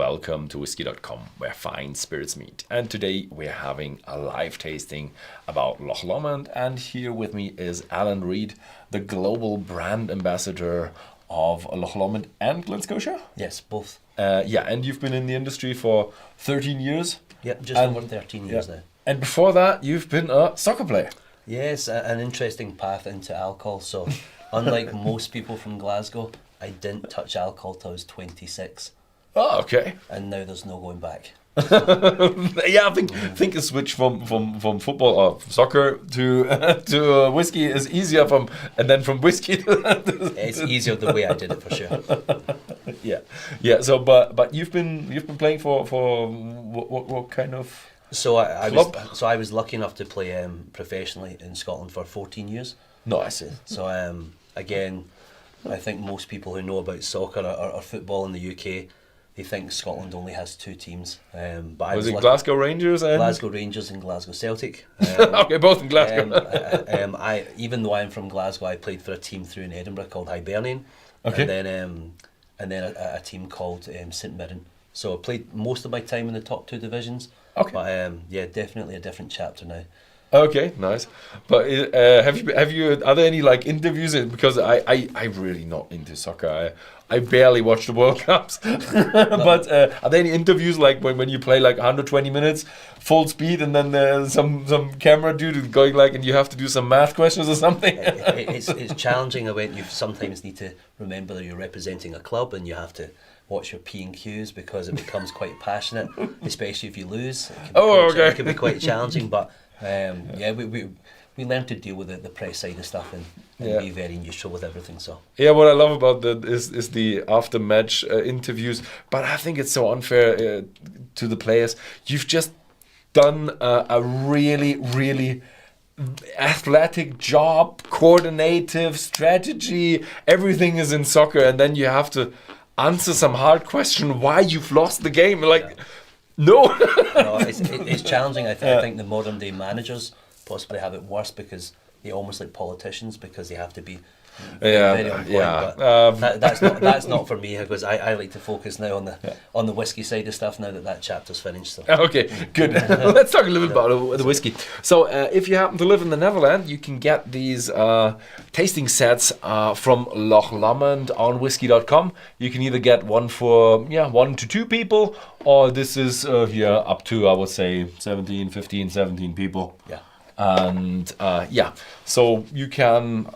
welcome to Whisky.com, where fine spirits meet. And today we're having a live tasting about Loch Lomond, and here with me is Reid, the global brand ambassador of Loch Lomond and Glen Scotia. Yes, both. And you've been in the industry for 13 years. Yep, just over 13 years now. And before that, you've been a soccer player. Yes, an interesting path into alcohol. So, unlike most people from Glasgow, I didn't touch alcohol till I was 26. Oh, okay. And now there's no going back. I think a switch from football or soccer to whiskey is easier and then from whiskey to it's easier the way I did it, for sure. So but you've been playing for what kind of I was lucky enough to play professionally in Scotland for 14 years. Nice. So again, I think most people who know about soccer or football in the UK, they think Scotland only has two teams. But I was it Glasgow Rangers and Glasgow Rangers and Glasgow Celtic. Okay, both in Glasgow. Even though I'm from Glasgow, I played for a team through in Edinburgh called Hibernian. Okay. And then a team called St Mirren. So I played most of my time in the top two divisions. Okay. But definitely a different chapter now. Okay, nice. But have you? Are there any like interviews? Because I'm really not into soccer. I barely watch the World Cups. But are there any interviews like when you play like 120 minutes full speed and then some camera dude going like and you have to do some math questions or something? It's challenging. You sometimes need to remember that you're representing a club and you have to watch your P and Qs because it becomes quite passionate, especially if you lose. It can be quite challenging, but. We learn to deal with the press side of stuff and be very neutral with everything. So what I love about that is the after match interviews. But I think it's so unfair to the players. You've just done a really athletic job, coordinative strategy. Everything is in soccer, and then you have to answer some hard question why you've lost the game. No, it's challenging. I think the modern day managers possibly have it worse because they're almost like politicians because they have to be very on point. But that's not for me because I like to focus now on the whiskey side of stuff now that chapter's finished. So. Okay, good. Let's talk a little bit about the whiskey. So if you happen to live in the Netherlands, you can get these tasting sets from Loch Lomond on Whisky.com. You can either get one for 1 to 2 people, or this is up to, I would say, 17 people. Yeah. And so you can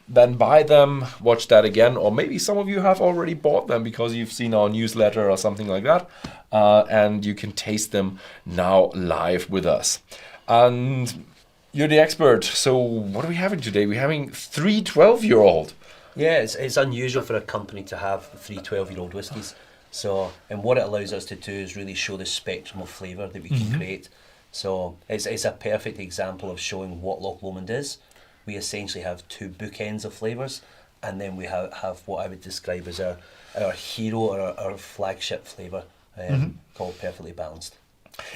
then buy them, watch that again, or maybe some of you have already bought them because you've seen our newsletter or something like that, and you can taste them now live with us. And you're the expert, so what are we having today? We're having 3 12-year-old. Yeah, it's unusual for a company to have 3 12-year-old whiskies. So, and what it allows us to do is really show the spectrum of flavour that we can create. So it's a perfect example of showing what Loch Lomond is. We essentially have 2 bookends of flavours, and then we have what I would describe as our hero or our flagship flavour called Perfectly Balanced.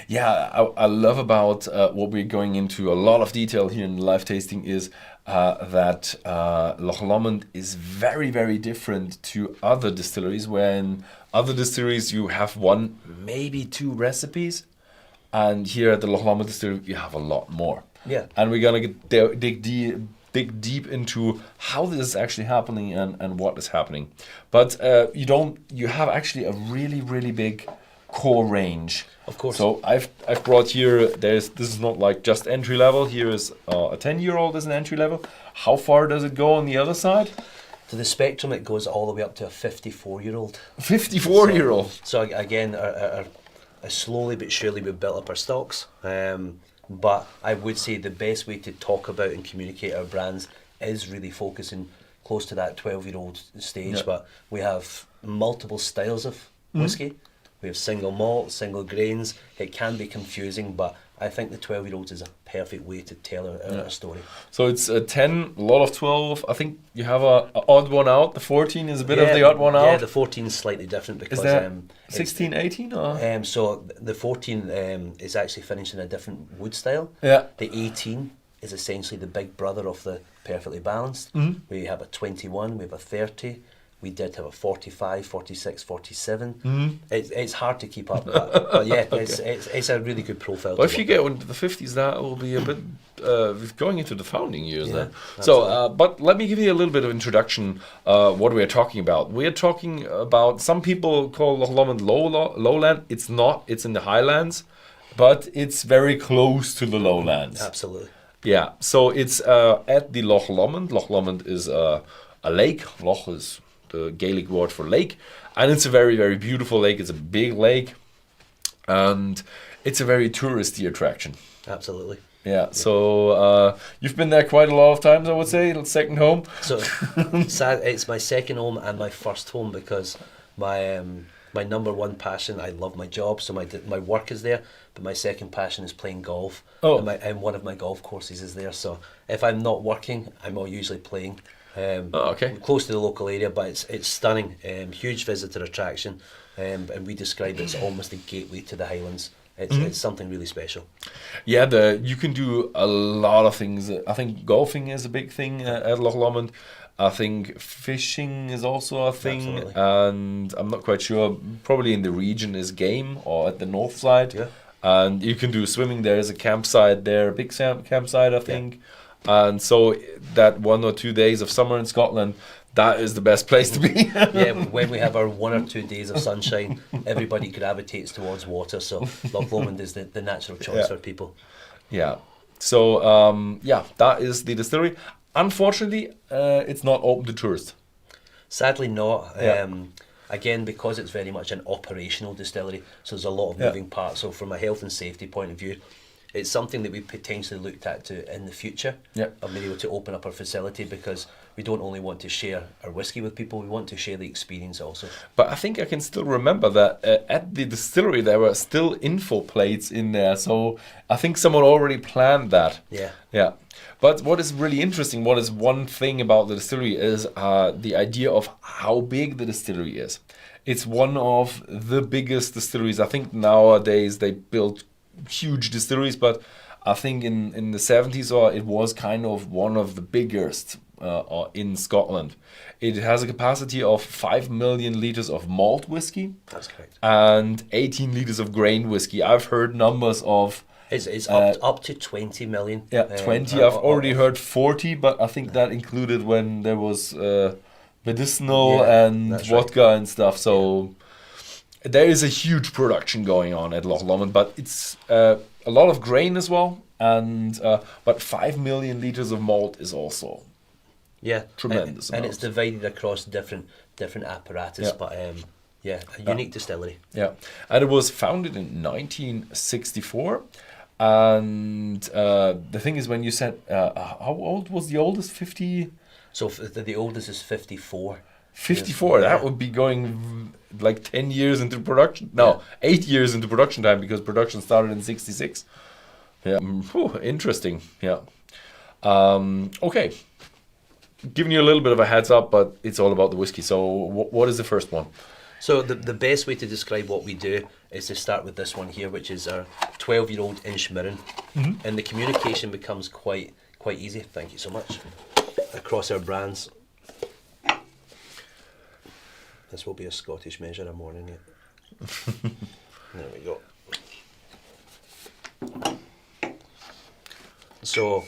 Yeah, I love about what we're going into a lot of detail here in the live tasting is that Loch Lomond is very, very different to other distilleries, where in other distilleries you have 1, maybe 2 recipes, and here at the Loch Lomond distillery you have a lot more. Yeah. And we're gonna dig deep into how this is actually happening and what is happening. But you have actually a really big core range. Of course. So I've brought here, this is not like just entry level. Here is a 10-year-old is an entry level. How far does it go on the other side? To the spectrum, it goes all the way up to a 54-year-old. 54-year-old. So again, slowly but surely we've built up our stocks. But I would say the best way to talk about and communicate our brands is really focusing close to that 12-year-old stage. Yeah. But we have multiple styles of whiskey. We have single malt, single grains. It can be confusing, but I think the 12-year-olds is a perfect way to tell our story. So it's 10, a lot of 12. I think you have a odd one out. The 14 is a bit of the odd one out. Yeah, the 14 is slightly different because... Is that 16, 18? Or? So the 14 is actually finished in a different wood style. Yeah. The 18 is essentially the big brother of the Perfectly Balanced. We have a 21, we have a 30, we did have a 45, 46, 47. It's hard to keep up with that. But yeah, it's a really good profile. Well, if you get into the 50s, that will be a bit going into the founding years then. absolutely. So, but let me give you a little bit of introduction what we are talking about. We are talking about, some people call Loch Lomond lowland. It's not, it's in the Highlands, but it's very close to the lowlands. Absolutely. Yeah, so it's at the Loch Lomond. Loch Lomond is a lake. Loch is the Gaelic word for lake, and it's a very, very beautiful lake. It's a big lake, and it's a very touristy attraction. Absolutely. Yeah, so you've been there quite a lot of times, I would say. Second home. So it's my second home and my first home, because my number one passion, I love my job, so my work is there, but my second passion is playing golf. Oh. And one of my golf courses is there, so if I'm not working, I'm usually playing. Okay. Close to the local area, but it's stunning. Huge visitor attraction, and we describe it as almost a gateway to the Highlands. It's something really special. Yeah, you can do a lot of things. I think golfing is a big thing at Loch Lomond. I think fishing is also a thing. Absolutely. And I'm not quite sure, probably in the region is game, or at the north side. Yeah. And you can do swimming. There is a campsite there, a big campsite, I think. And so that 1 or 2 days of summer in Scotland, that is the best place to be. Yeah, when we have our 1 or 2 days of sunshine, everybody gravitates towards water. So Loch Lomond is the natural choice for people. Yeah. So, that is the distillery. Unfortunately, it's not open to tourists. Sadly not. Yeah. Again, because it's very much an operational distillery, so there's a lot of moving parts. So from a health and safety point of view, it's something that we potentially looked at in the future, of being able to open up our facility, because we don't only want to share our whiskey with people, we want to share the experience also. But I think I can still remember that at the distillery there were still info plates in there, so I think someone already planned that. Yeah. But what is really interesting, what is one thing about the distillery is the idea of how big the distillery is. It's one of the biggest distilleries. I think nowadays they build huge distilleries, but I think in the 70s it was kind of one of the biggest in Scotland. It has a capacity of 5 million liters of malt whiskey. That's correct. And 18 liters of grain whiskey. I've heard numbers of... It's up to 20 million. Yeah, 20. I've already heard 40, but I think that included when there was medicinal and vodka and stuff. So... There is a huge production going on at Loch Lomond, but it's a lot of grain as well, and but 5 million liters of malt is also tremendous. And it's divided across different apparatus, but a unique distillery. Yeah, and it was founded in 1964, and the thing is, when you said how old was the oldest? 50. So the oldest is 54. 54, that would be going like 10 years into production. No, 8 years into production time, because production started in 66. Yeah, interesting. Yeah. Okay. Giving you a little bit of a heads up, but it's all about the whiskey. So what is the first one? So the best way to describe what we do is to start with this one here, which is our 12-year-old Inchmirren. And the communication becomes quite easy. Thank you so much. Across our brands. This will be a Scottish measure, I'm warning you. There we go. So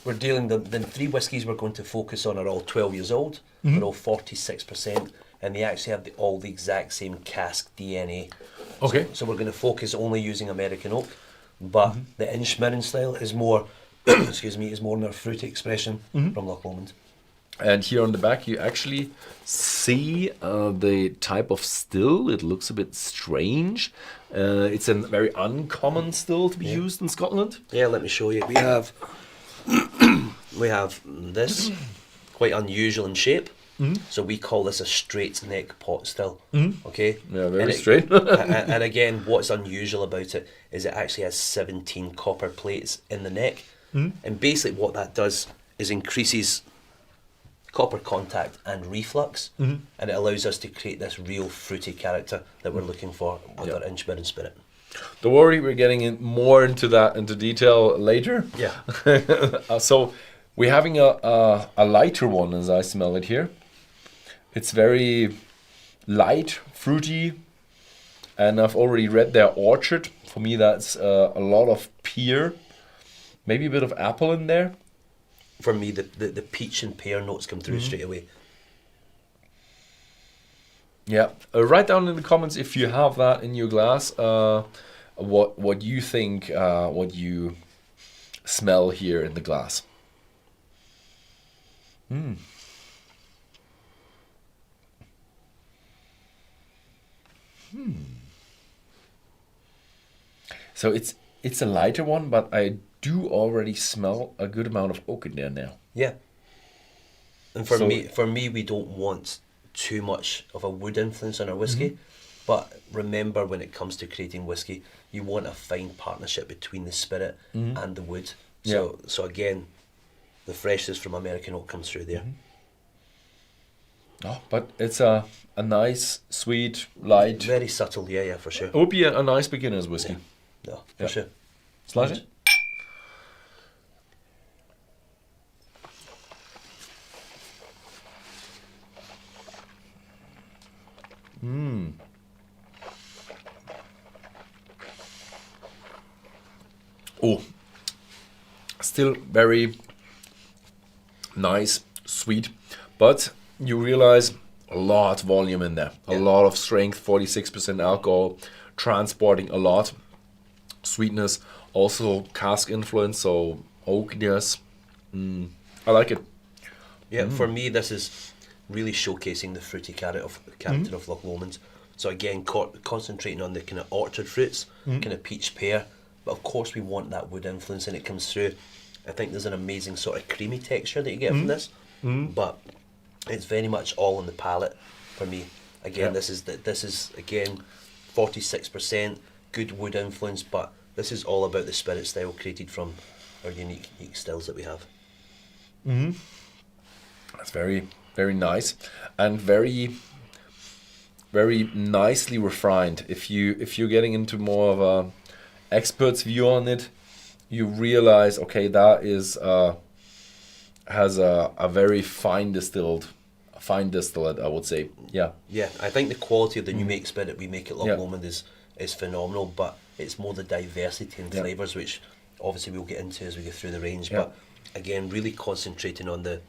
we're dealing, the 3 whiskies we're going to focus on are all 12 years old. They're all 46%, and they actually have all the exact same cask DNA. Okay. So we're going to focus only using American oak, but the Inchmirren style is more, is more in our fruity expression from Loch Lomond. And here on the back you actually see the type of still. It looks a bit strange. It's a very uncommon still to be used in Scotland. Yeah, let me show you. We have this, quite unusual in shape. So we call this a straight neck pot still. Okay. Yeah, very straight. and again, what's unusual about it is it actually has 17 copper plates in the neck. And basically what that does is increases copper contact and reflux, and it allows us to create this real fruity character that we're looking for with our Inchmirren spirit. Don't worry, we're getting more into detail later. Yeah. So we're having a lighter one, as I smell it here. It's very light, fruity, and I've already read their orchard. For me, that's a lot of pear, maybe a bit of apple in there. For me, the peach and pear notes come through straight away. Yeah, write down in the comments if you have that in your glass. What you think, what you smell here in the glass. So it's a lighter one, but I do already smell a good amount of oak in there now. Yeah. And for me, we don't want too much of a wood influence on our whiskey. But remember, when it comes to creating whiskey, you want a fine partnership between the spirit and the wood. So again, the freshness from American oak comes through there. Oh, but it's a nice, sweet, light. Very subtle, yeah, for sure. It would be a nice beginner's whiskey. No, for sure. Slash it. Oh, still very nice, sweet, but you realize a lot of volume in there, a lot of strength, 46% alcohol, transporting a lot, sweetness, also cask influence, so oakiness. I like it. Yeah, for me, this is really showcasing the fruity character of Loch Lomond. So again, concentrating on the kind of orchard fruits, kind of peach pear, but of course we want that wood influence and it comes through. I think there's an amazing sort of creamy texture that you get from this, but it's very much all on the palate for me. Again, this is again 46% good wood influence, but this is all about the spirit style created from our unique stills that we have. That's very, very nice and very, very nicely refined. If you're getting into more of a expert's view on it, you realize, okay, that is has a very fine distillate, I would say. Yeah, I think the quality of the new make spirit we make at Loch Lomond is phenomenal, but it's more the diversity in flavours, which obviously we'll get into as we go through the range. But again, really concentrating on the,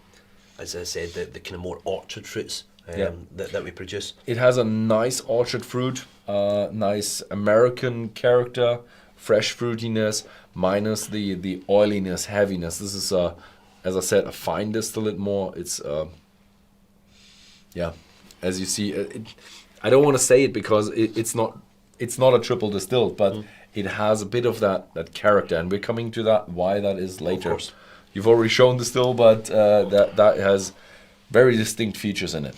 as I said, the kind of more orchard fruits that we produce. It has a nice orchard fruit, nice American character, fresh fruitiness, minus the oiliness, heaviness. This is as I said, a fine distillate more. It's as you see, I don't want to say it because it's not a triple distilled, but it has a bit of that character, and we're coming to that why that is later. Of course. You've already shown the still, but that has very distinct features in it.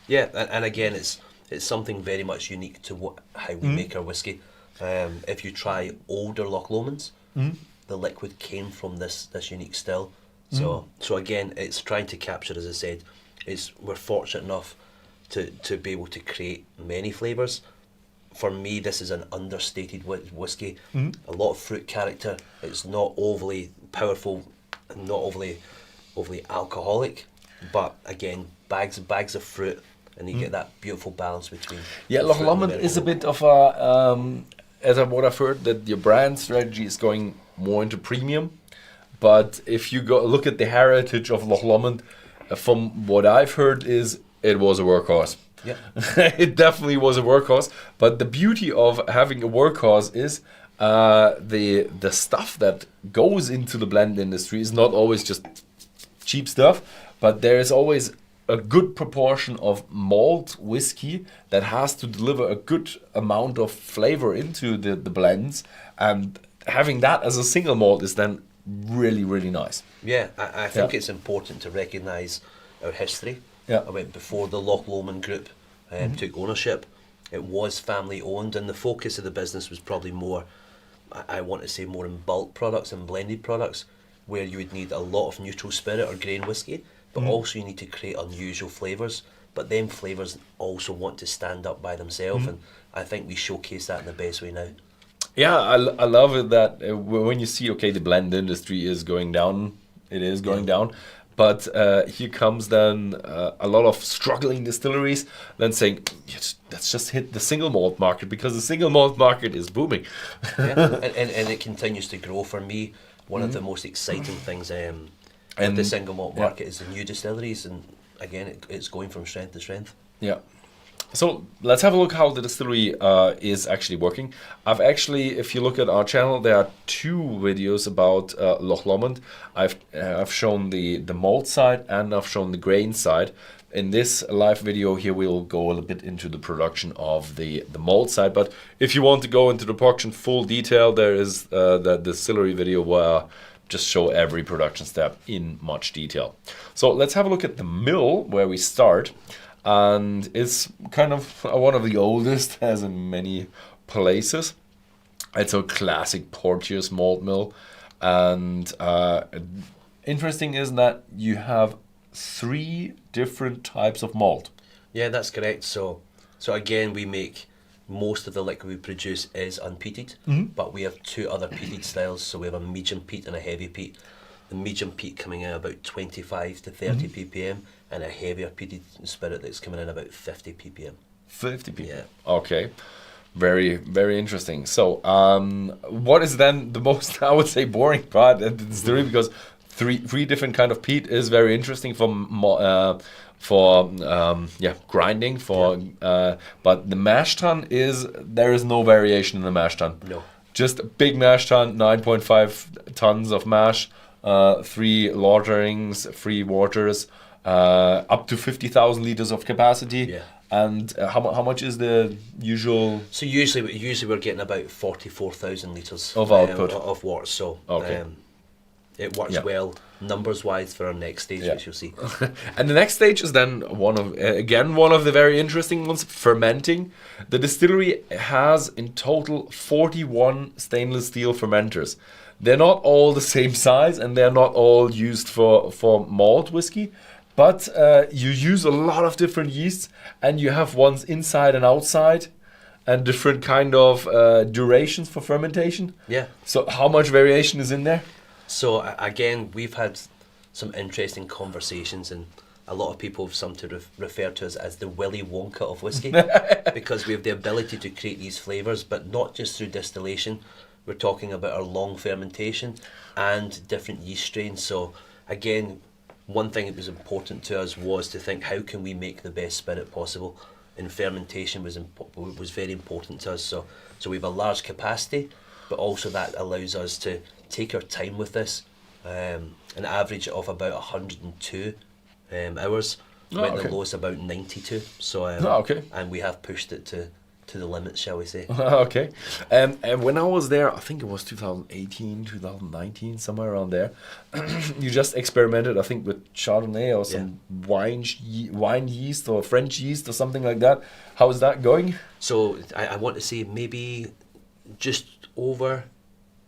Yeah, and again, it's something very much unique to how we make our whiskey. If you try older Loch Lomond's, the liquid came from this unique still. So again, it's trying to capture, as I said, we're fortunate enough to be able to create many flavours. For me, this is an understated whiskey. A lot of fruit character. It's not overly powerful, not overly alcoholic, but again, bags of fruit, and you get that beautiful balance between. Yeah, Loch Lomond is a bit of a, what I've heard, that your brand strategy is going more into premium. But if you look at the heritage of Loch Lomond, from what I've heard, it was a workhorse. Yeah, it definitely was a workhorse. But the beauty of having a workhorse is the stuff that goes into the blend industry is not always just cheap stuff, but there is always a good proportion of malt whiskey that has to deliver a good amount of flavor into the blends, and having that as a single malt is then really, really nice. Yeah, I think it's important to recognise our history. Yeah. I went before the Loch Lomond group took ownership. It was family owned, and the focus of the business was probably more, I want to say, more in bulk products and blended products, where you would need a lot of neutral spirit or grain whiskey, but also you need to create unusual flavours. But them flavours also want to stand up by themselves, and I think we showcase that in the best way now. Yeah, I love it that when you see, okay, the blend industry is going down, it is going down, But here comes then a lot of struggling distilleries then saying, yes, let's just hit the single malt market because the single malt market is booming. Yeah. and it continues to grow. For me, one of the most exciting things with the single malt market is the new distilleries, and again, it's going from strength to strength. Yeah. So let's have a look how the distillery is actually working. If you look at our channel, there are 2 videos about Loch Lomond. I've shown the malt side and I've shown the grain side. In this live video here, we'll go a little bit into the production of the malt side. But if you want to go into the production full detail, there is the distillery video where I just show every production step in much detail. So let's have a look at the mill where we start. And it's kind of one of the oldest, as in many places. It's a classic Porteous malt mill. And interesting is that you have 3 different types of malt. Yeah, that's correct. So again, we make most of the liquid we produce is unpeated, but we have 2 other peated styles. So we have a medium peat and a heavy peat. The medium peat coming in about 25 to 30 ppm, and a heavier peated spirit that's coming in about 50 ppm. 50 ppm. Yeah. Okay. Very, very interesting. So, what is then the most, I would say, boring part of the distillery? Because three different kind of peat is very interesting for grinding. But the mash tun there is no variation in the mash tun. No. Just a big mash tun, 9.5 tons of mash. 3 lagerings, 3 waters, up to 50,000 liters of capacity. Yeah. And how much is the usual? So usually we're getting about 44,000 liters of output of wort. So okay. It works well numbers wise for our next stage, which you'll see. And the next stage is then one of the very interesting ones, fermenting. The distillery has in total 41 stainless steel fermenters. They're not all the same size and they're not all used for malt whiskey, but you use a lot of different yeasts and you have ones inside and outside and different kind of durations for fermentation. Yeah. So how much variation is in there? So again, we've had some interesting conversations, and a lot of people have some to refer to us as the Willy Wonka of whiskey because we have the ability to create these flavours, but not just through distillation. We're talking about our long fermentation and different yeast strains. So again, one thing that was important to us was to think, how can we make the best spirit possible? And fermentation was very important to us. So we have a large capacity, but also that allows us to take our time with this. An average of about 102 hours. Went the lowest about 92. So and we have pushed it to the limits, shall we say. Okay. And when I was there, I think it was 2018, 2019, somewhere around there, you just experimented, I think, with Chardonnay or some wine yeast or French yeast or something like that. How is that going? So I want to say maybe just over,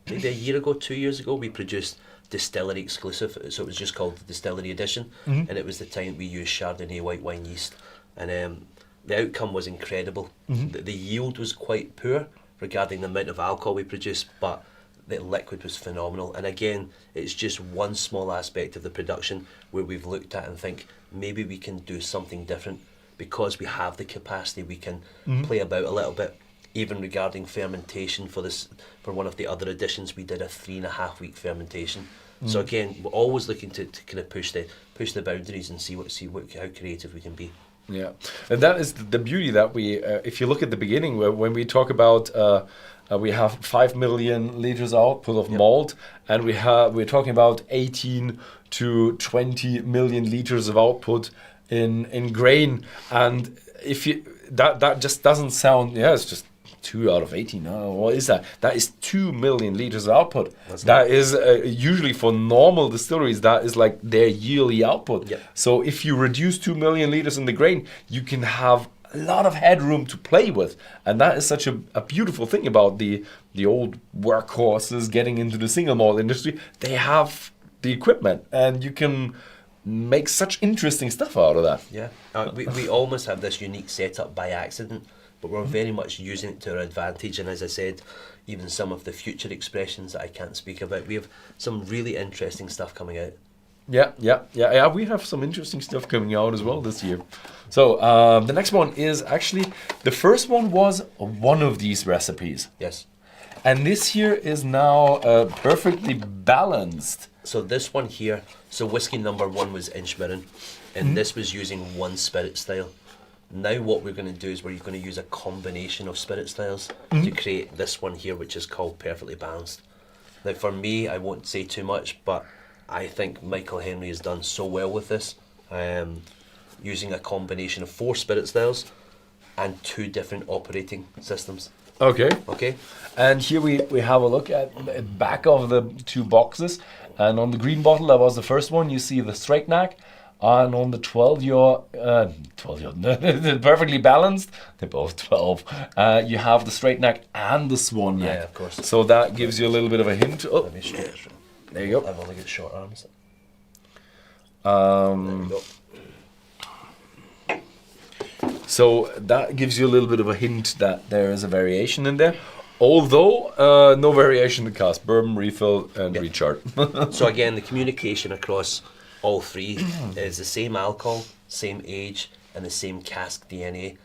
maybe a year ago, 2 years ago, we produced Distillery Exclusive. So it was just called the Distillery Edition. And it was the time we used Chardonnay white wine yeast. And the outcome was incredible. The yield was quite poor regarding the amount of alcohol we produced, but the liquid was phenomenal. And again, it's just one small aspect of the production where we've looked at and think maybe we can do something different because we have the capacity. We can play about a little bit. Even regarding fermentation for one of the other editions, we did a 3.5 week fermentation. So again, we're always looking to kind of push the boundaries and see how creative we can be. Yeah, and that is the beauty that we, if you look at the beginning, when we talk about, we have 5 million liters output of malt, and we're talking about 18 to 20 million liters of output in grain, and if you that just doesn't sound, it's just 2 out of 18. What is that? That is 2 million liters of output. That is usually for normal distilleries, that is like their yearly output. Yep. So if you reduce 2 million liters in the grain, you can have a lot of headroom to play with. And that is such a beautiful thing about the old workhorses getting into the single malt industry. They have the equipment and you can make such interesting stuff out of that. Yeah, we almost have this unique setup by accident, but we're very much using it to our advantage. And as I said, even some of the future expressions that I can't speak about, we have some really interesting stuff coming out. Yeah. We have some interesting stuff coming out as well this year. So the next one is actually, the first one was one of these recipes. Yes. And this here is now perfectly balanced. So this one here, so whiskey number 1 was Inchmirren, and this was using one spirit style. Now what we're going to do is we're going to use a combination of spirit styles to create this one here, which is called Perfectly Balanced. Now for me, I won't say too much, but I think Michael Henry has done so well with this, using a combination of 4 spirit styles and 2 different operating systems. Okay. Okay. And here we have a look at the back of the 2 boxes. And on the green bottle, that was the first one, you see the straight neck. And on the 12-year, perfectly balanced, they're both 12. You have the straight neck and the swan neck. Yeah, of course. So that gives you a little bit of a hint. Oh, Let me show you. there you go. I've only got short arms. There we go. So that gives you a little bit of a hint that there is a variation in there. Although no variation in cask, bourbon, refill, and recharge. So again, the communication across all 3 is the same alcohol, same age, and the same cask DNA.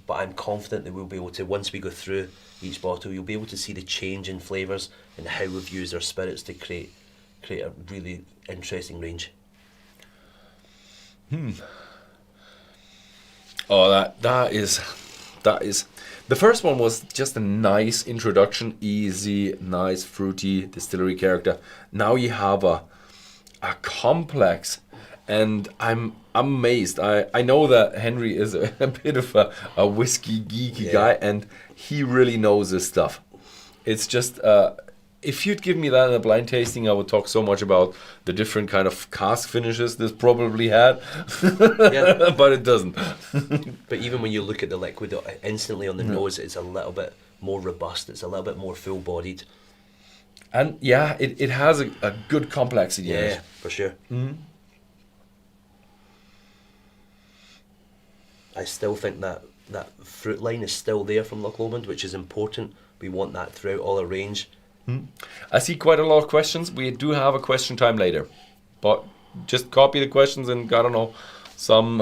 But I'm confident that we'll be able to, once we go through each bottle, you'll be able to see the change in flavours and how we've used our spirits to create a really interesting range. Oh, that is. The first one was just a nice introduction, easy, nice, fruity distillery character. Now you have a complex, and I'm amazed. I know that Henry is a bit of a whiskey geeky guy, and he really knows his stuff. It's just, if you'd give me that in a blind tasting, I would talk so much about the different kind of cask finishes this probably had, but it doesn't. But even when you look at the liquid, instantly on the nose, it's a little bit more robust. It's a little bit more full-bodied. And yeah, it has a good complexity in it. Yeah, for sure. I still think that fruit line is still there from Loch Lomond, which is important. We want that throughout all our range. I see quite a lot of questions. We do have a question time later, but just copy the questions and, I don't know, some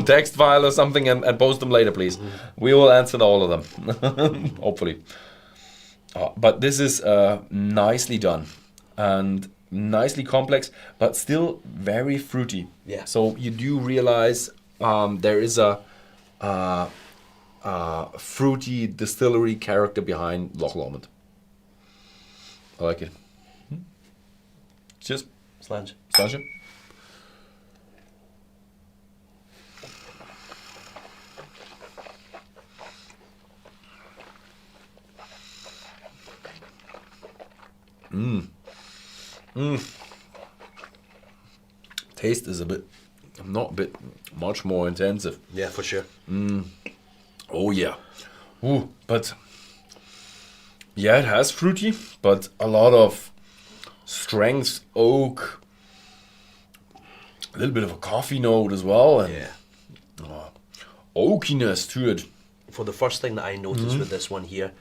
text file or something and post them later, please. We will answer all of them, hopefully. But this is nicely done and nicely complex, but still very fruity. Yeah. So you do realize there is a fruity distillery character behind Loch Lomond. I like it. Cheers. Slange. Slange. Taste is much more intensive. Yeah, for sure. Oh yeah. Ooh, but yeah, it has fruity, but a lot of strength, oak, a little bit of a coffee note as well, and oakiness to it. For the first thing that I noticed with this one here,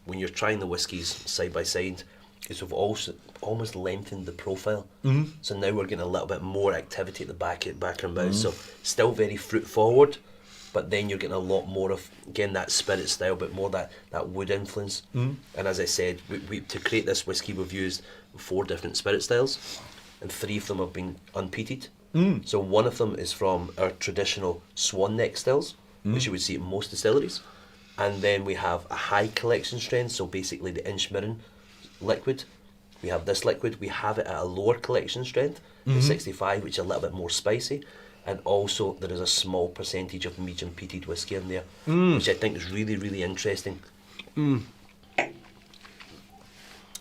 when you're trying the whiskies side by side, is we've also almost lengthened the profile. So now we're getting a little bit more activity at the back of our mouth. So still very fruit forward, but then you're getting a lot more of, again, that spirit style, but more that wood influence. And as I said, we to create this whiskey, we've used 4 different spirit styles, and 3 of them have been unpeated. So one of them is from our traditional Swan neck stills, which you would see at most distilleries. And then we have a high collection strength, so basically the Inchmirren liquid. We have this liquid, we have it at a lower collection strength, the 65, which is a little bit more spicy. And also there is a small percentage of medium peated whiskey in there, which I think is really, really interesting.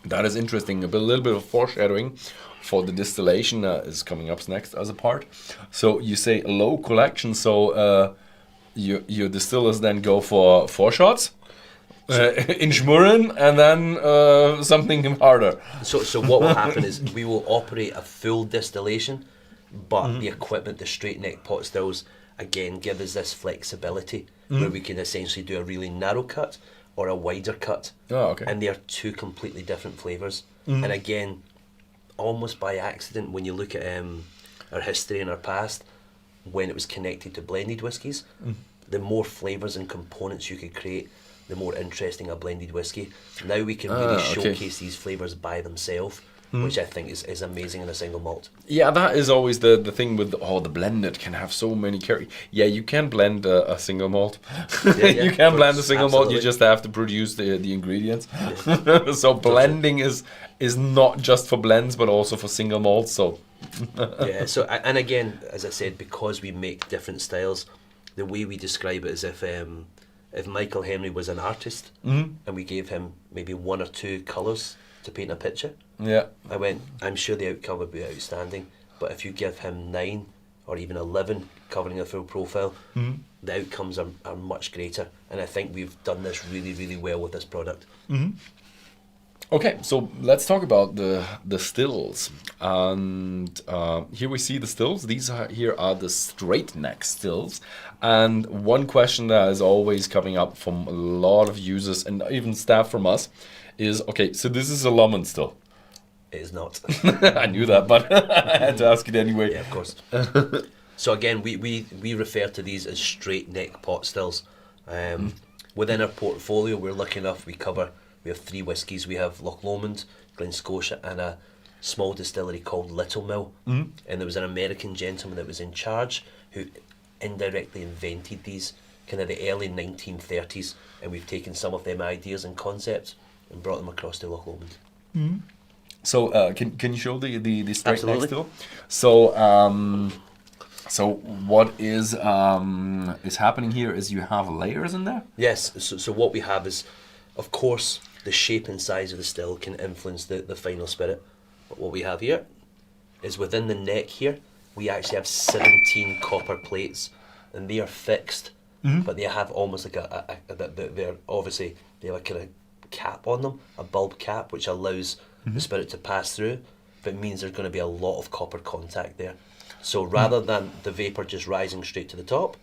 That is interesting. A little bit of foreshadowing for the distillation that is coming up next as a part. So you say low collection, so your distillers then go for 4 shots, Inchmirren, and then something harder. So what will happen is we will operate a full distillation, but the equipment, the straight neck pot stills, again give us this flexibility where we can essentially do a really narrow cut or a wider cut. Oh, okay. And they are 2 completely different flavours. And again, almost by accident when you look at our history and our past, when it was connected to blended whiskies. The more flavours and components you could create, the more interesting a blended whiskey. Now we can really showcase these flavours by themselves, which I think is amazing in a single malt. Yeah, that is always the thing with the blended can have so many Yeah, you can blend a single malt. You can blend a single malt. You just have to produce the ingredients. Yeah. So blending is not just for blends, but also for single malts. So yeah. So and again, as I said, because we make different styles, the way we describe it is if Michael Henry was an artist and we gave him maybe 1 or 2 colours to paint a picture. Yeah. I'm sure the outcome would be outstanding, but if you give him 9 or even 11 covering a full profile, the outcomes are much greater, and I think we've done this really, really well with this product. Okay, so let's talk about the stills. And here we see the stills. Here are the straight neck stills. And one question that is always coming up from a lot of users and even staff from us is, okay, so this is a Lomond still. It is not. I knew that, but I had to ask it anyway. Yeah, of course. So again, we refer to these as straight neck pot stills. Within our portfolio, we're lucky enough, we have 3 whiskies. We have Loch Lomond, Glen Scotia, and a small distillery called Little Mill. And there was an American gentleman that was in charge who indirectly invented these kind of the early 1930s, and we've taken some of them ideas and concepts and brought them across to Loch Lomond. So can you show the straight Absolutely. neck still? So what is happening here is you have layers in there? Yes, so what we have is, of course, the shape and size of the still can influence the final spirit. But what we have here is within the neck here, we actually have 17 copper plates, and they are fixed, but they have almost like they're obviously, they have a kind of cap on them, a bulb cap, which allows the spirit to pass through, but it means there's going to be a lot of copper contact there. So rather than the vapour just rising straight to the top,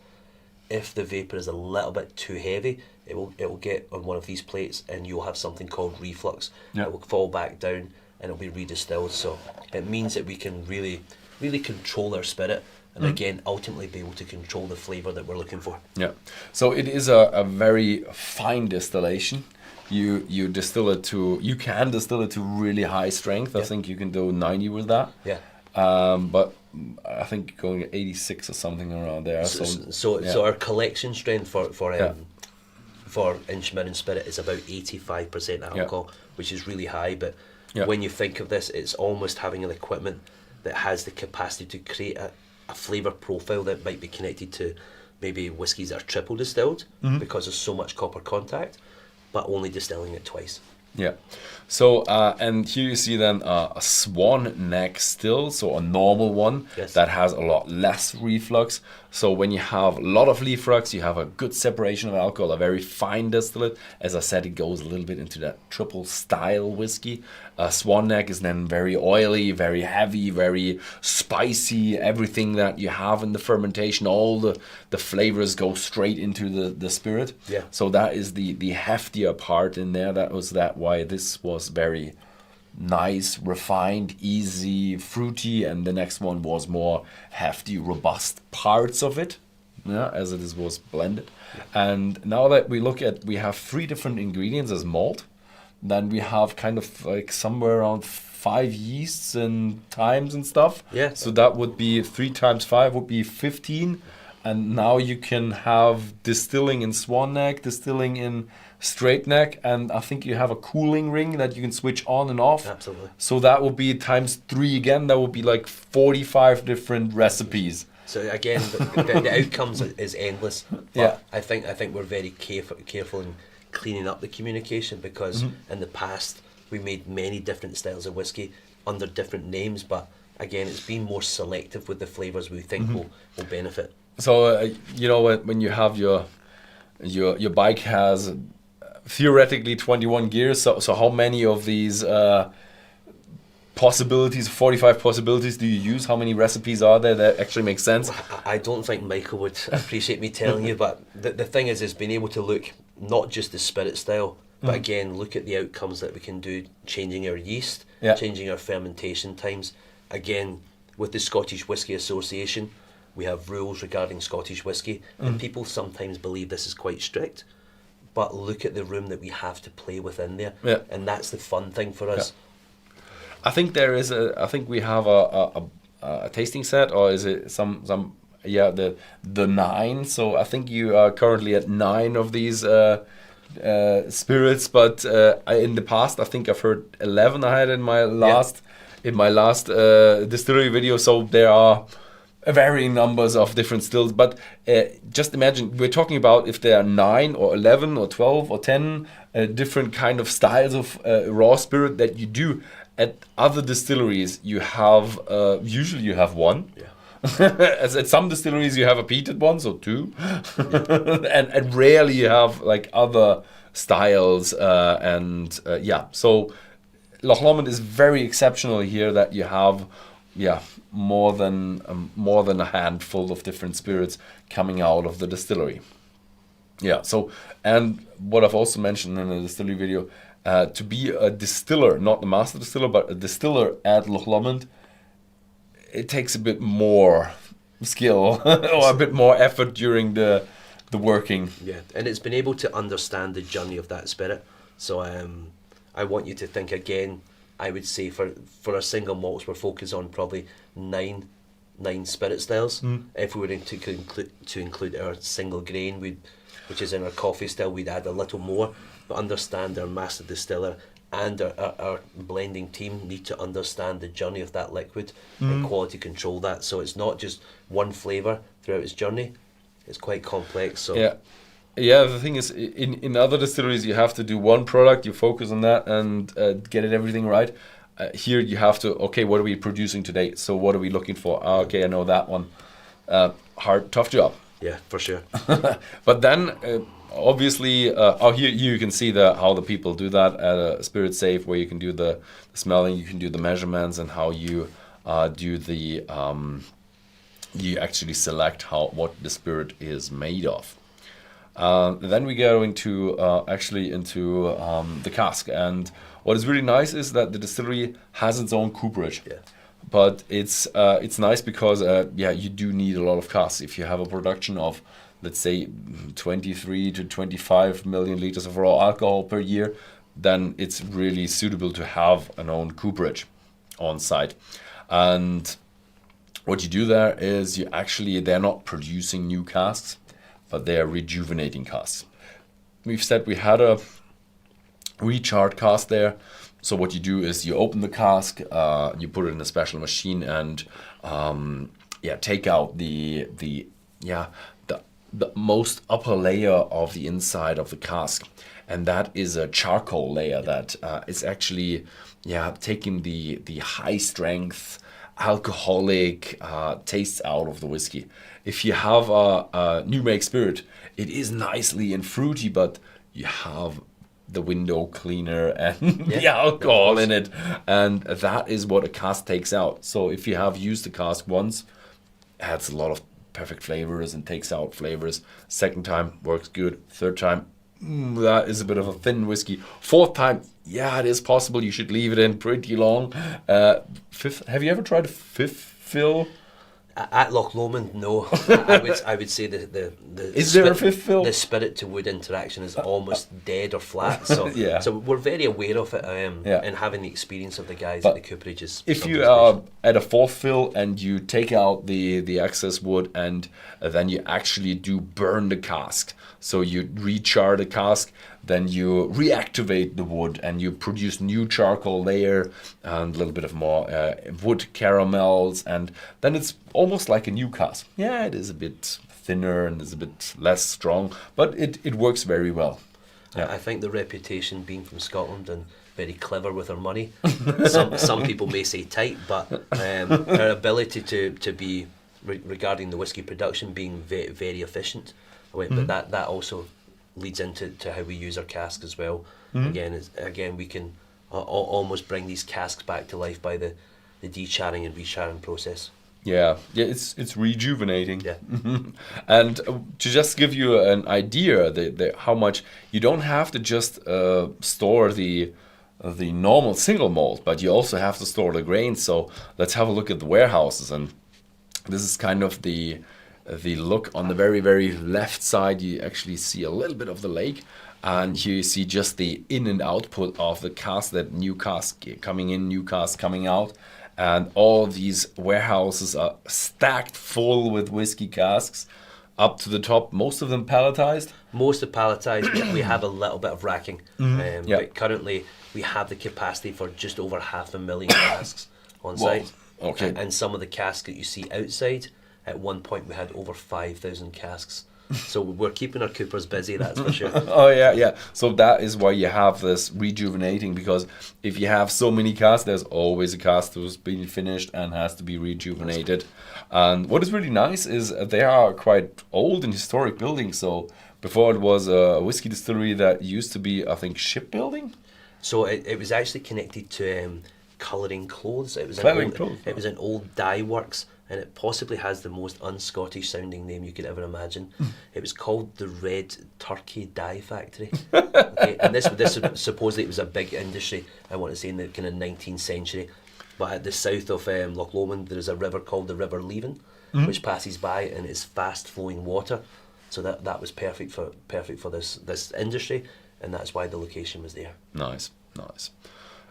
if the vapour is a little bit too heavy, it will get on one of these plates and you'll have something called reflux. Yeah. It will fall back down and it'll be redistilled. So it means that we can really, really control our spirit and again, ultimately be able to control the flavour that we're looking for. Yeah. So it is a very fine distillation. You can distill it to really high strength. I think you can do 90 with that. Yeah. But I think going at 86 or something around there. So our collection strength for Inchmere Spirit is about 85% alcohol, which is really high. But when you think of this, it's almost having an equipment that has the capacity to create a flavour profile that might be connected to maybe whiskies that are triple distilled because there's so much copper contact, but only distilling it twice. Yeah. So, and here you see then a Swan neck still, so a normal one that has a lot less reflux. So when you have a lot of reflux, you have a good separation of alcohol, a very fine distillate. As I said, it goes a little bit into that triple style whiskey. Swan neck is then very oily, very heavy, very spicy. Everything that you have in the fermentation, all the flavors go straight into the spirit. Yeah. So that is the heftier part in there. That was why this was very nice, refined, easy, fruity, and the next one was more hefty, robust parts of it, as it was blended. And now that we have 3 different ingredients as malt. Then we have kind of like somewhere around 5 yeasts and thymes and stuff. Yeah. So that would be 3 times 5 would be 15. And now you can have distilling in Swan neck, distilling in straight neck, and I think you have a cooling ring that you can switch on and off. Absolutely. So that would be times 3 again. That would be like 45 different recipes. So again, the outcomes is endless. But I think we're very careful in cleaning up the communication because in the past we made many different styles of whiskey under different names, but again, it's been more selective with the flavours we think will benefit. So when you have your bike has theoretically 21 gears. So how many of these possibilities, 45 possibilities, do you use? How many recipes are there that actually make sense? I don't think Michael would appreciate me telling you, but the thing is being able to look not just the spirit style, But again, look at the outcomes that we can do, changing our yeast, changing our fermentation times. Again, with the Scottish Whisky Association, we have rules regarding Scottish whisky, and people sometimes believe this is quite strict. But look at the room that we have to play within there, and that's the fun thing for us. I think there is I think we have a tasting set, or is it some the 9. So I think you are currently at 9 of these spirits, but in the past I think I've heard 11. I had in my last distillery video. So there are varying numbers of different stills, but just imagine we're talking about if there are 9 or 11 or 12 or 10 different kind of styles of raw spirit that you do. At other distilleries, you have usually you have 1. As at some distilleries, you have a peated one, so 2, and rarely you have like other styles. So Loch Lomond is very exceptional here that you have more than a handful of different spirits coming out of the distillery. So, and what I've also mentioned in the distillery video, to be a distiller, not the master distiller, but a distiller at Loch Lomond, it takes a bit more skill or a bit more effort during the working. And it's been able to understand the journey of that spirit. So I want you to think again. I would say for our single malts, we're focused on probably nine spirit styles. If we were to include our single grain, which is in our Coffey still, we'd add a little more. But understand our master distiller and our blending team need to understand the journey of that liquid and quality control that. So it's not just one flavour throughout its journey. It's quite complex. So the thing is, in other distilleries, you have to do one product, you focus on that and get everything right. Here you have to, what are we producing today? So what are we looking for? I know that one. Tough job. Yeah, for sure. But then, obviously, here you can see how the people do that at a Spirit Safe, where you can do the smelling, you can do the measurements, and how you do the you actually select what the spirit is made of. Then we go into the cask, and what is really nice is that the distillery has its own cooperage. But it's nice because you do need a lot of casks. If you have a production of, let's say, 23 to 25 million liters of raw alcohol per year, then it's really suitable to have an own cooperage on site. And what you do there is they're not producing new casks, but they are rejuvenating casks. We've said we had a recharred cask there. So what you do is you open the cask, you put it in a special machine, and take out the most upper layer of the inside of the cask, and that is a charcoal layer that is actually taking the high strength alcoholic tastes out of the whiskey. If you have a new make spirit, it is nicely and fruity, but you have the window cleaner and the alcohol in it, and that is what a cask takes out. So if you have used the cask once, it adds a lot of perfect flavors and takes out flavors. Second time works good. Third time, that is a bit of a thin whiskey. Fourth time, it is possible. You should leave it in pretty long. Fifth, have you ever tried a fifth fill? At Loch Lomond, no. I would say the is there a fifth fill? The spirit to wood interaction is almost dead or flat. So so we're very aware of it, and having the experience of the guys at the cooperage is. If you are at a fourth fill and you take out the excess wood, and then you actually do burn the cask, so you rechar the cask, then you reactivate the wood and you produce new charcoal layer and a little bit of more wood caramels, and then it's almost like a new cask. It is a bit thinner and is a bit less strong, but it works very well. I think the reputation being from Scotland and very clever with our money, some people may say tight, but our ability to be regarding the whiskey production being very, very efficient. But that also leads into how we use our cask as well. Again, we can almost bring these casks back to life by the decharring and recharring process. Yeah, yeah, it's rejuvenating. Yeah. And to just give you an idea, how much you don't have to just store the normal single malt, but you also have to store the grains. So let's have a look at the warehouses, and this is kind of the look on the very very left side. You actually see a little bit of the lake, and here you see just the in and output of the cask, that new cask coming in, new cask coming out. And all these warehouses are stacked full with whiskey casks up to the top, most of them palletized. Most are palletized. We have a little bit of racking. Yeah. But currently, we have the capacity for just over 500,000 casks on site. Okay. And some of the casks that you see outside, at one point we had over 5,000 casks. So we're keeping our coopers busy, that's for sure. Oh yeah, yeah. So that is why you have this rejuvenating, because if you have so many casks, there's always a cask who's been finished and has to be rejuvenated. And what is really nice is they are quite old and historic buildings. So before it was a whiskey distillery that used to be, I think, shipbuilding. So it was actually connected to colouring clothes. It was Clothes. an old dye works, and it possibly has the most un-Scottish sounding name you could ever imagine. It was called the Red Turkey Dye Factory. Okay, and this supposedly it was a big industry, I want to say in the kind of 19th century. But at the south of Loch Lomond, there is a river called the River Leven, which passes by, and it's fast flowing water. So that was perfect for this industry, and that's why the location was there. Nice.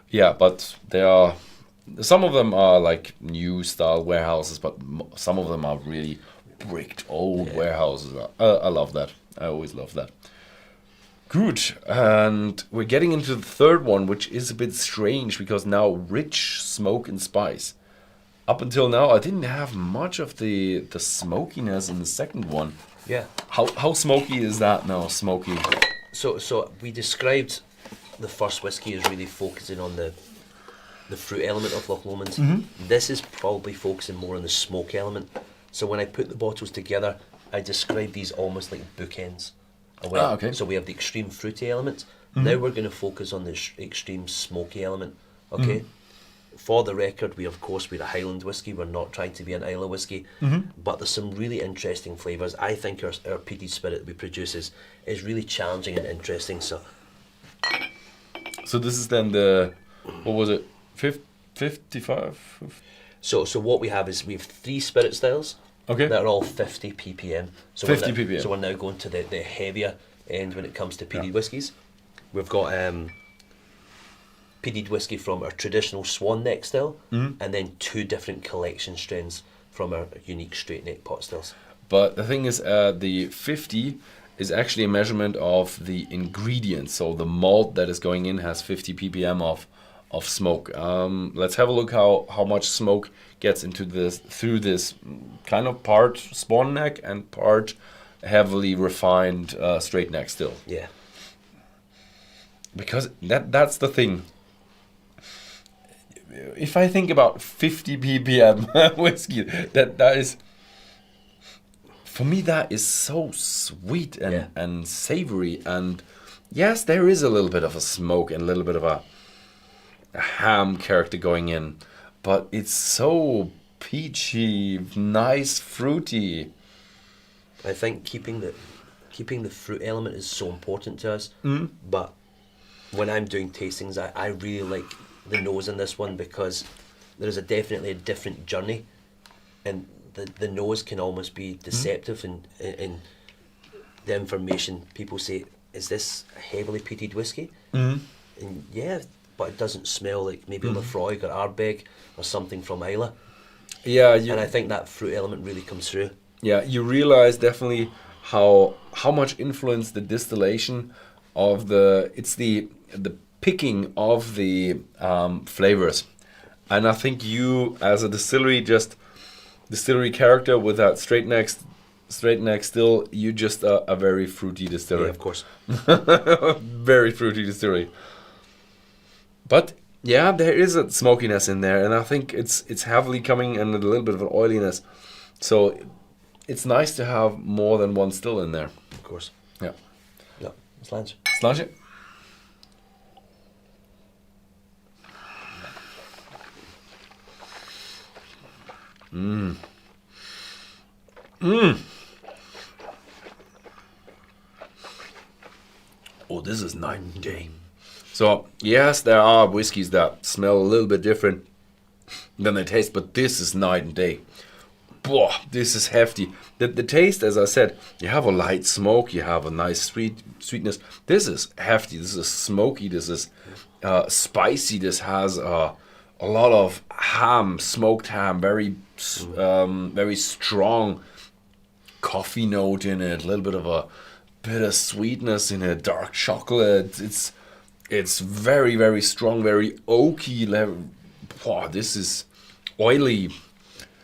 Yeah, but there are some of them are like new style warehouses, but some of them are really bricked old warehouses. I love that. I always love that. Good, and we're getting into the third one, which is a bit strange because now rich smoke and spice. Up until now, I didn't have much of the smokiness in the second one. Yeah. How smoky is that now? Smoky. So we described the first whiskey as really focusing on the fruit element of Loch Lomond. This is probably focusing more on the smoke element. So when I put the bottles together, I describe these almost like bookends. Okay. So we have the extreme fruity element. Now we're going to focus on the extreme smoky element. Okay. For the record, we're a Highland whiskey. We're not trying to be an Islay whiskey, but there's some really interesting flavours. I think our peated spirit that we produce is really challenging and interesting. So this is then the, what was it, 55? So what we have is we have 3 spirit styles. Okay. That are all 50 ppm. So 50 ppm. So we're now going to the heavier end when it comes to peated whiskies. We've got peated whiskey from our traditional Swan neck still, and then 2 different collection strains from our unique straight neck pot stills. But the thing is, the 50 is actually a measurement of the ingredients. So the malt that is going in has 50 ppm of smoke. Let's have a look how much smoke gets into this through this kind of part Swan neck and part heavily refined straight neck still. Yeah. Because that's the thing. If I think about 50 ppm whiskey, that is, for me, that is so sweet and savory. And yes, there is a little bit of a smoke and a little bit of a ham character going in, but it's so peachy, nice, fruity. I think keeping the fruit element is so important to us. But when I'm doing tastings, I really like the nose in this one because there is definitely a different journey, and the nose can almost be deceptive in the information. People say, is this a heavily peated whiskey? And yeah, but it doesn't smell like maybe Lafroig or Ardbeg or something from Islay. Yeah, and I think that fruit element really comes through. Yeah, you realize definitely how much influence the distillation of the picking of the flavors. And I think you, as a distillery character with that straight neck still, you just a very fruity distillery. Yeah, of course. Very fruity distillery. But yeah, there is a smokiness in there, and I think it's heavily coming and a little bit of an oiliness. So it's nice to have more than one still in there. Of course. Yeah. Yeah. Slange. Slange it. Oh, this is night and day. So, yes, there are whiskies that smell a little bit different than they taste, but this is night and day. Boah, this is hefty. The taste, as I said, you have a light smoke, you have a nice sweetness. This is hefty, this is smoky, this is spicy, this has a lot of ham, smoked ham, very strong coffee note in it, a little bit of a bit of sweetness in it, dark chocolate. It's very, very strong, very oaky. Wow, this is oily.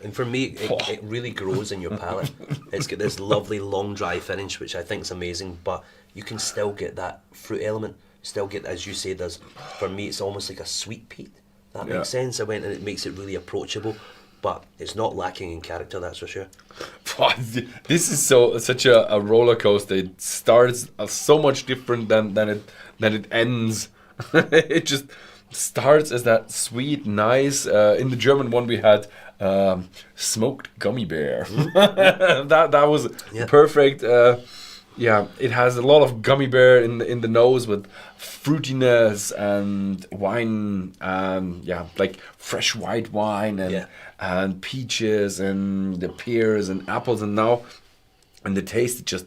And for me, it really grows in your palate. It's got this lovely long dry finish, which I think is amazing, but you can still get that fruit element. Still get, as you say, for me, it's almost like a sweet peat. That makes sense. And it makes it really approachable, but it's not lacking in character, that's for sure. This is such a roller coaster. It starts so much different than it ends. It just starts as that sweet, nice. In the German one, we had smoked gummy bear. that was perfect. It has a lot of gummy bear in the nose with fruitiness and wine, like fresh white wine and peaches and the pears and apples, and the taste, just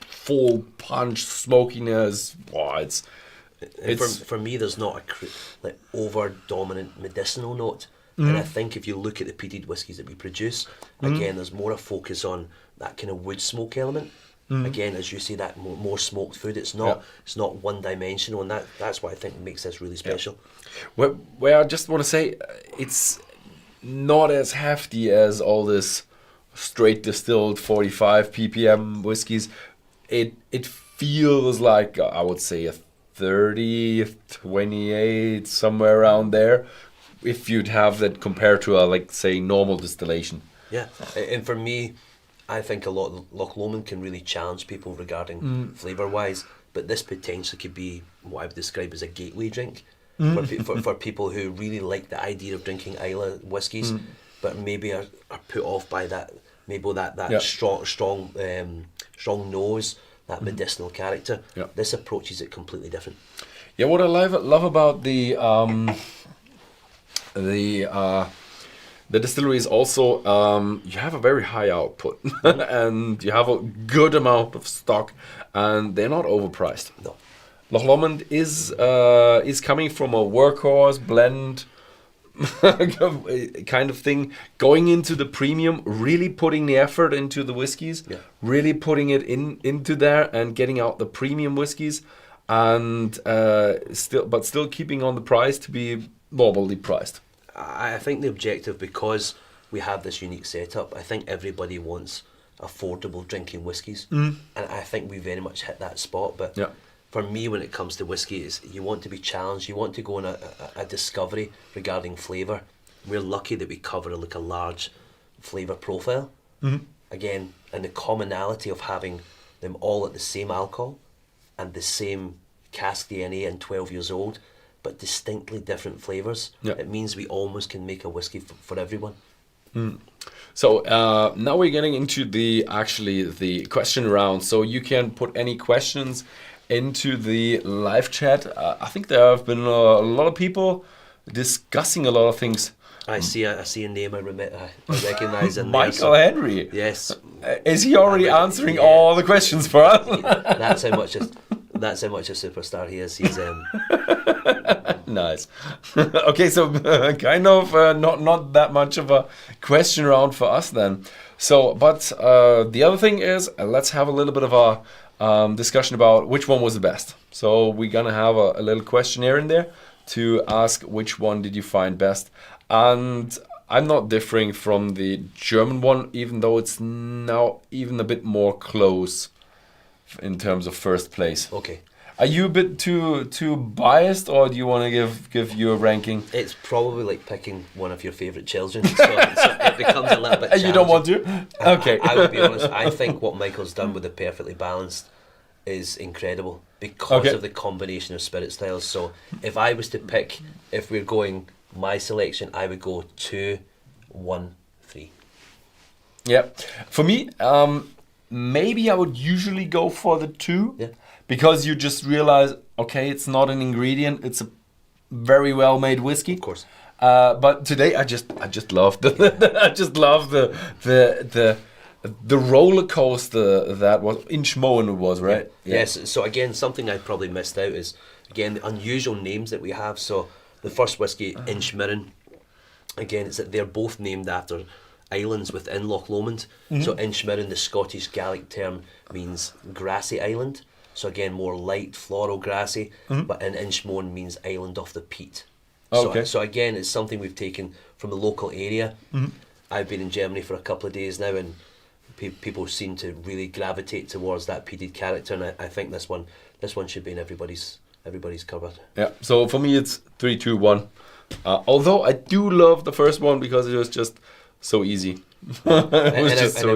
full punch smokiness. Wow, it's for me, there's not a over dominant medicinal note. And I think if you look at the peated whiskies that we produce, again, there's more a focus on that kind of wood smoke element. Again, as you say, that more smoked food. It's not one dimensional, and that's what I think makes this really special. Where I just want to say, it's not as hefty as all this straight distilled 45 ppm whiskies. It feels like, I would say, a 30, 28, somewhere around there, if you'd have that compared to a, like, say, normal distillation. Yeah, and for me, I think a lot of Loch Lomond can really challenge people regarding flavour-wise, but this potentially could be what I would describe as a gateway drink for people who really like the idea of drinking Islay whiskies, but maybe are put off by that strong nose, that medicinal character. Yeah. This approaches it completely different. Yeah, what I love about the distillery is also you have a very high output and you have a good amount of stock, and they're not overpriced. No. Loch Lomond is coming from a workhorse blend kind of thing, going into the premium, really putting the effort into the whiskies, really putting it into there and getting out the premium whiskies, and still keeping on the price to be normally priced. I think the objective, because we have this unique setup, I think everybody wants affordable drinking whiskies, and I think we very much hit that spot. But for me, when it comes to whiskey, is you want to be challenged, you want to go on a discovery regarding flavour. We're lucky that we cover a large flavour profile. Again, and the commonality of having them all at the same alcohol and the same cask DNA and 12 years old, but distinctly different flavours. It means we almost can make a whiskey for everyone. So now we're getting into the question round. So you can put any questions into the live chat. I think there have been a lot of people discussing a lot of things. I see a name I recognise. Michael Henry. Yes. Is he already answering all the questions for us? That's how much a superstar he is. He's nice. Okay, so kind of not that much of a question round for us then. So, but the other thing is, let's have a little bit of a discussion about which one was the best. So we're gonna have a little questionnaire in there to ask which one did you find best. And I'm not differing from the German one, even though it's now even a bit more close in terms of first place. Okay. Are you a bit too biased, or do you want to give you a ranking? It's probably like picking one of your favourite children, so it becomes a little bit challenging. You don't want to? Okay. I would be honest, I think what Michael's done with the Perfectly Balanced is incredible because of the combination of spirit styles. So if I was to pick, if we're going my selection, I would go 2, 1, 3. Yeah. For me, maybe I would usually go for the 2. Yeah. Because you just realize, okay, it's not an ingredient, it's a very well made whiskey. Of course. But today I just love the roller coaster that was Inchmoen it was, right? Yeah. Yes. So again, something I probably missed out is again the unusual names that we have. So the first whiskey, Inchmoen, again, it's that they're both named after islands within Loch Lomond. So Inchmoen, the Scottish Gaelic term, means grassy island. So again, more light, floral, grassy. But in Inchmoen means island off the peat. Okay. So again, it's something we've taken from the local area. I've been in Germany for a couple of days now, and people seem to really gravitate towards that peated character. And I think this one should be in everybody's cupboard. Yeah. So for me, it's 3, 2, 1. Although I do love the first one because it was just so easy. I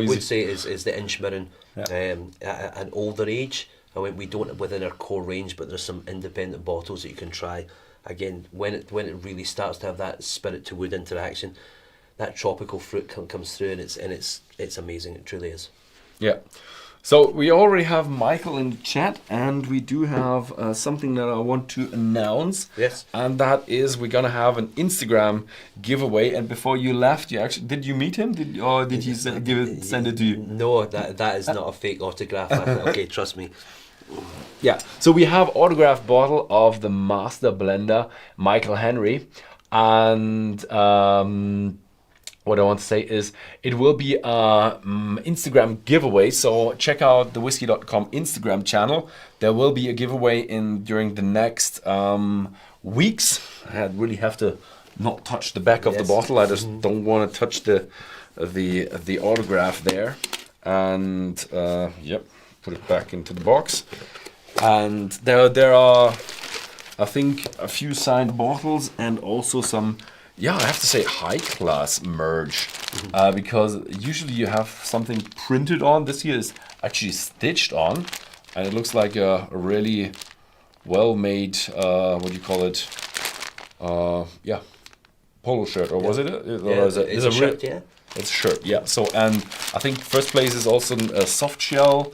would say is the Inchmoen an older age. I mean, we don't within our core range, but there's some independent bottles that you can try. Again, when it really starts to have that spirit to wood interaction, that tropical fruit comes through, and it's amazing. It truly is. Yeah. So we already have Michael in the chat, and we do have something that I want to announce. Yes. And that is we're gonna have an Instagram giveaway. And before you left, did you meet him? Did he send it to you? No, that is not a fake autograph. Okay, trust me. Yeah. So we have autographed bottle of the master blender Michael Henry, and what I want to say is it will be a Instagram giveaway. So check out the Whisky.com Instagram channel. There will be a giveaway during the next weeks. I really have to not touch the back of the bottle. I just don't want to touch the autograph there. And yep, put it back into the box. And there are, I think, a few signed bottles and also some. Yeah, I have to say high-class merge, because usually you have something printed on. This here is actually stitched on, and it looks like a really well-made, what do you call it? Yeah, polo shirt, or was it? It's a shirt, yeah. It's a shirt, yeah. So, and I think first place is also a soft shell,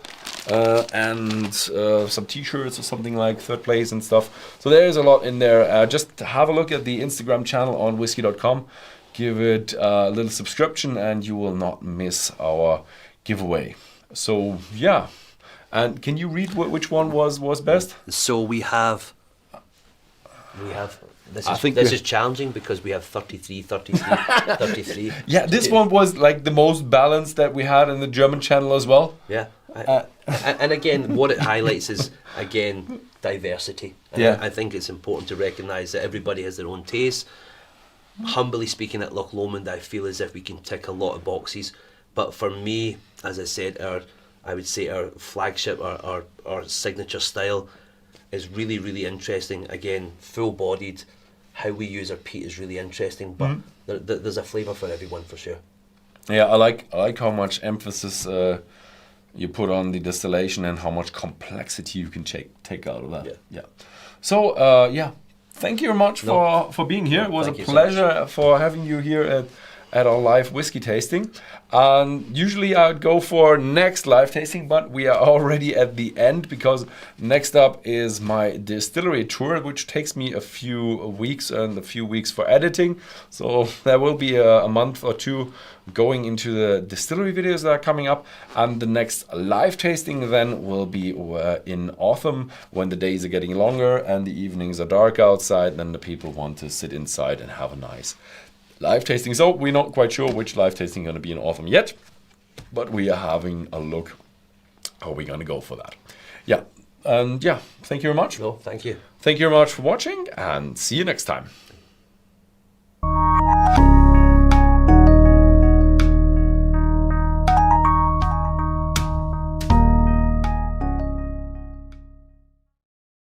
and some t-shirts or something like third place and stuff. So there is a lot in there. Just have a look at the Instagram channel on Whisky.com. Give it a little subscription and you will not miss our giveaway. So yeah. And can you read which one was best? So we have this is challenging because we have 33. Yeah, this one was like the most balanced that we had in the German channel as well. Yeah. And again, what it highlights is, again, diversity. Yeah. I think it's important to recognise that everybody has their own taste. Humbly speaking, at Loch Lomond, I feel as if we can tick a lot of boxes. But for me, as I said, I would say our flagship, our signature style is really, really interesting. Again, full-bodied. How we use our peat is really interesting, but there's a flavour for everyone for sure. Yeah, I like how much emphasis you put on the distillation and how much complexity you can take out of that. Yeah. So yeah, thank you very much for being here. It was a pleasure for having you here at our live whiskey tasting. Usually I would go for next live tasting, but we are already at the end because next up is my distillery tour, which takes me a few weeks and a few weeks for editing. So there will be a month or two going into the distillery videos that are coming up. And the next live tasting then will be in autumn when the days are getting longer and the evenings are dark outside. Then the people want to sit inside and have a nice live tasting. So we're not quite sure which live tasting is going to be in autumn yet, but we are having a look how we're going to go for that. Yeah, and yeah, thank you very much. No, thank you. Thank you very much for watching and see you next time.